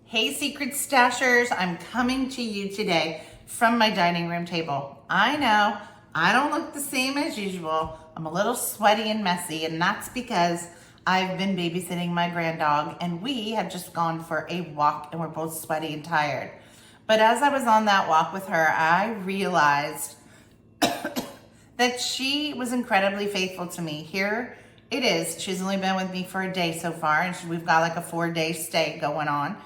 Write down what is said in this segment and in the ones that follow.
Hey Secret Stashers, I'm coming to you today from my dining room table. I know, I don't look the same as usual. I'm a little sweaty and messy, and that's because I've been babysitting my grand dog and we have just gone for a walk and we're both sweaty and tired. But as I was on that walk with her, I realized that she was incredibly faithful to me. Here it is. She's only been with me for a day so far, and we've got like a 4-day stay going on.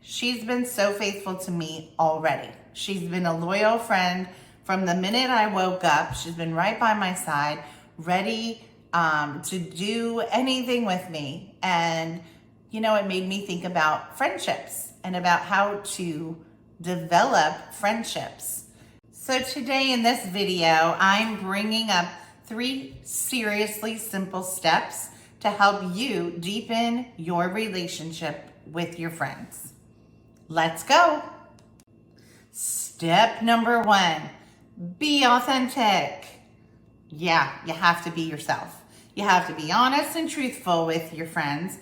She's been so faithful to me already. She's been a loyal friend from the minute I woke up. She's been right by my side, ready to do anything with me. And, you know, it made me think about friendships and about how to develop friendships. So today in this video, I'm bringing up 3 seriously simple steps to help you deepen your relationship with your friends. Let's go. Step number 1, be authentic. Yeah, you have to be yourself. You have to be honest and truthful with your friends.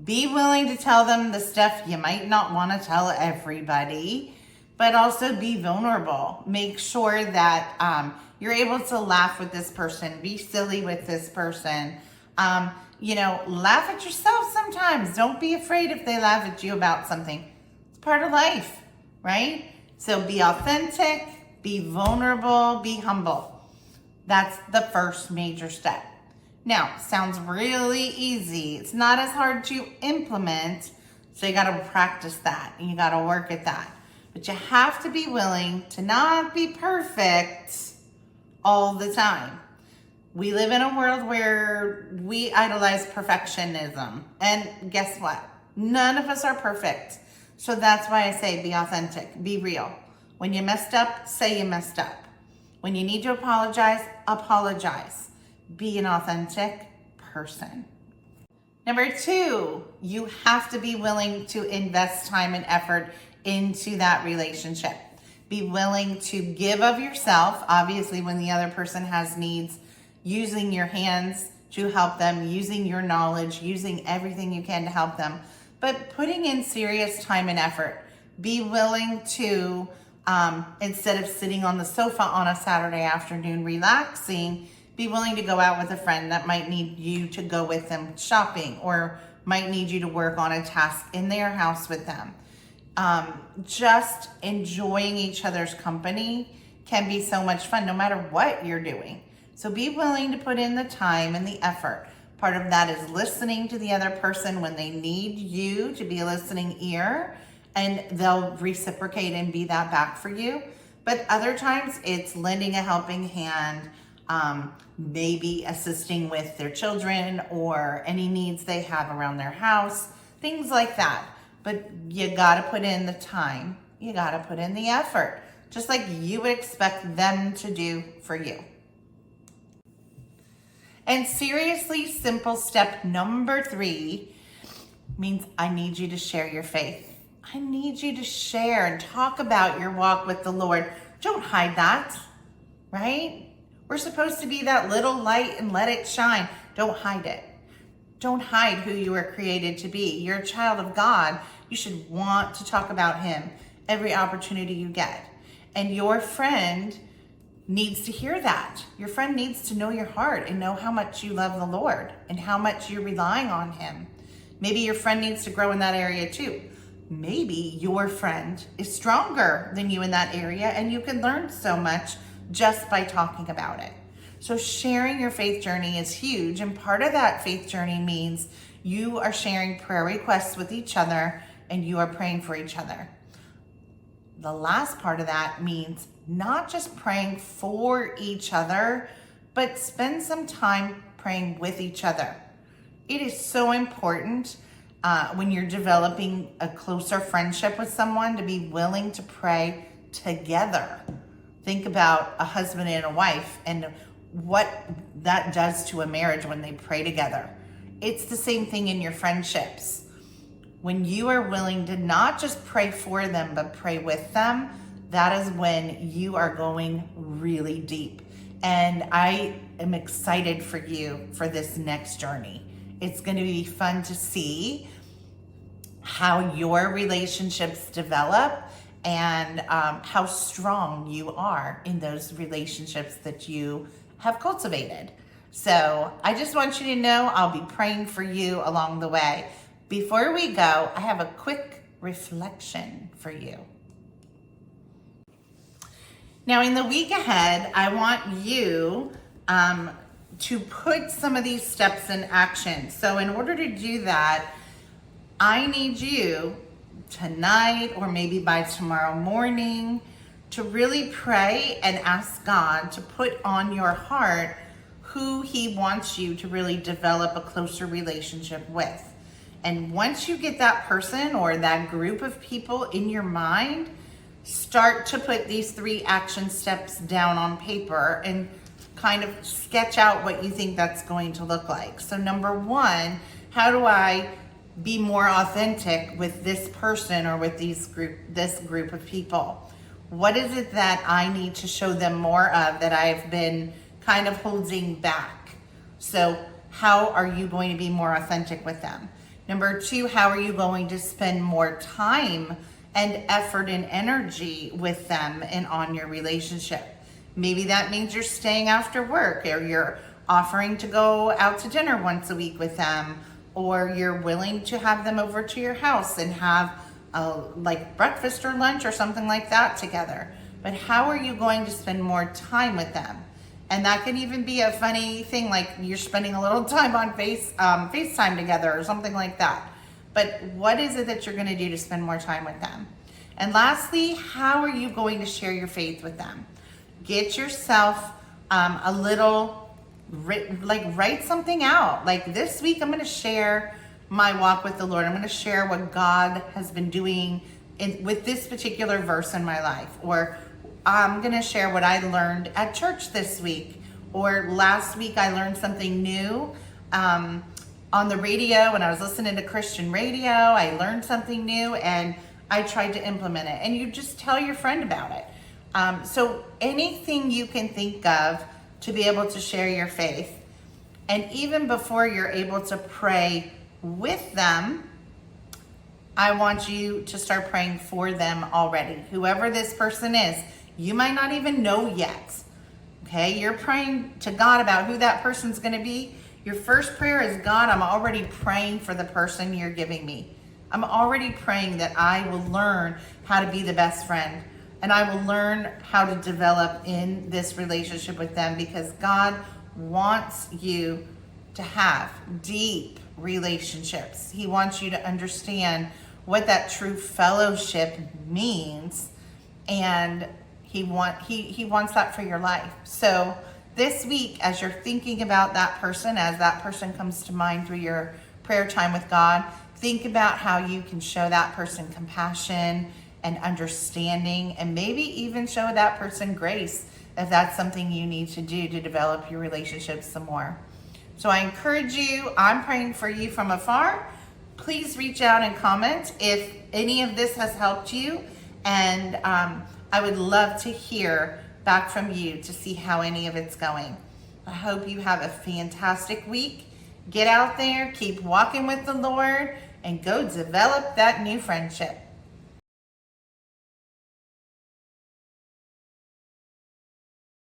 Be willing to tell them the stuff you might not want to tell everybody, but also be vulnerable. Make sure that you're able to laugh with this person, be silly with this person. Laugh at yourself sometimes. Don't be afraid if they laugh at you about something. Part of life, right? So be authentic, be vulnerable, be humble. That's the first major step. Now, sounds really easy. It's not as hard to implement, so you gotta practice that and you gotta work at that. But you have to be willing to not be perfect all the time. We live in a world where we idolize perfectionism. And guess what? None of us are perfect. So that's why I say be authentic, be real. When you messed up, say you messed up. When you need to apologize, apologize. Be an authentic person. Number 2, you have to be willing to invest time and effort into that relationship. Be willing to give of yourself, obviously when the other person has needs, using your hands to help them, using your knowledge, using everything you can to help them. But putting in serious time and effort. Be willing to, instead of sitting on the sofa on a Saturday afternoon relaxing, be willing to go out with a friend that might need you to go with them shopping or might need you to work on a task in their house with them. Just enjoying each other's company can be so much fun no matter what you're doing. So be willing to put in the time and the effort. Part of that is listening to the other person when they need you to be a listening ear, and they'll reciprocate and be that back for you. But other times it's lending a helping hand, maybe assisting with their children or any needs they have around their house, things like that. But you gotta put in the time, you gotta put in the effort, just like you would expect them to do for you. And seriously simple step number 3 means I need you to share your faith. I need you to share and talk about your walk with the Lord. Don't hide that, right? We're supposed to be that little light and let it shine. Don't hide it. Don't hide who you were created to be. You're a child of God. You should want to talk about Him every opportunity you get. And your friend needs to hear that. Your friend needs to know your heart and know how much you love the Lord and how much you're relying on Him. Maybe your friend needs to grow in that area too. Maybe your friend is stronger than you in that area and you can learn so much just by talking about it. So sharing your faith journey is huge, and part of that faith journey means you are sharing prayer requests with each other and you are praying for each other. The last part of that means not just praying for each other, but spend some time praying with each other. It is so important when you're developing a closer friendship with someone to be willing to pray together. Think about a husband and a wife and what that does to a marriage when they pray together. It's the same thing in your friendships. When you are willing to not just pray for them, but pray with them, that is when you are going really deep. And I am excited for you for this next journey. It's going to be fun to see how your relationships develop and how strong you are in those relationships that you have cultivated. So I just want you to know I'll be praying for you along the way. Before we go, I have a quick reflection for you. Now, in the week ahead, I want you to put some of these steps in action. So in order to do that, I need you tonight or maybe by tomorrow morning to really pray and ask God to put on your heart who He wants you to really develop a closer relationship with. And once you get that person or that group of people in your mind, start to put these 3 action steps down on paper and kind of sketch out what you think that's going to look like. So number 1, how do I be more authentic with this person or with this group of people? What is it that I need to show them more of that I've been kind of holding back? So how are you going to be more authentic with them? Number 2, how are you going to spend more time and effort and energy with them and on your relationship? Maybe that means you're staying after work, or you're offering to go out to dinner once a week with them, or you're willing to have them over to your house and have like breakfast or lunch or something like that together. But how are you going to spend more time with them? And that can even be a funny thing, like you're spending a little time on FaceTime together or something like that. But what is it that you're going to do to spend more time with them? And lastly, how are you going to share your faith with them? Get yourself a little, write something out. Like this week, I'm going to share my walk with the Lord. I'm going to share what God has been doing with this particular verse in my life. Or I'm going to share what I learned at church this week. Or last week, I learned something new on the radio when I was listening to Christian radio. I learned something new and I tried to implement it. And you just tell your friend about it. So anything you can think of to be able to share your faith. And even before you're able to pray with them, I want you to start praying for them already. Whoever this person is, you might not even know yet. Okay, you're praying to God about who that person's going to be. Your first prayer is, God, I'm already praying for the person you're giving me. I'm already praying that I will learn how to be the best friend. And I will learn how to develop in this relationship with them, because God wants you to have deep relationships. He wants you to understand what that true fellowship means, and he wants that for your life. So this week, as you're thinking about that person, as that person comes to mind through your prayer time with God, think about how you can show that person compassion and understanding, and maybe even show that person grace if that's something you need to do to develop your relationship some more. So I encourage you, I'm praying for you from afar. Please reach out and comment if any of this has helped you, and I would love to hear back from you to see how any of it's going. I hope you have a fantastic week. Get out there, keep walking with the Lord, and go develop that new friendship.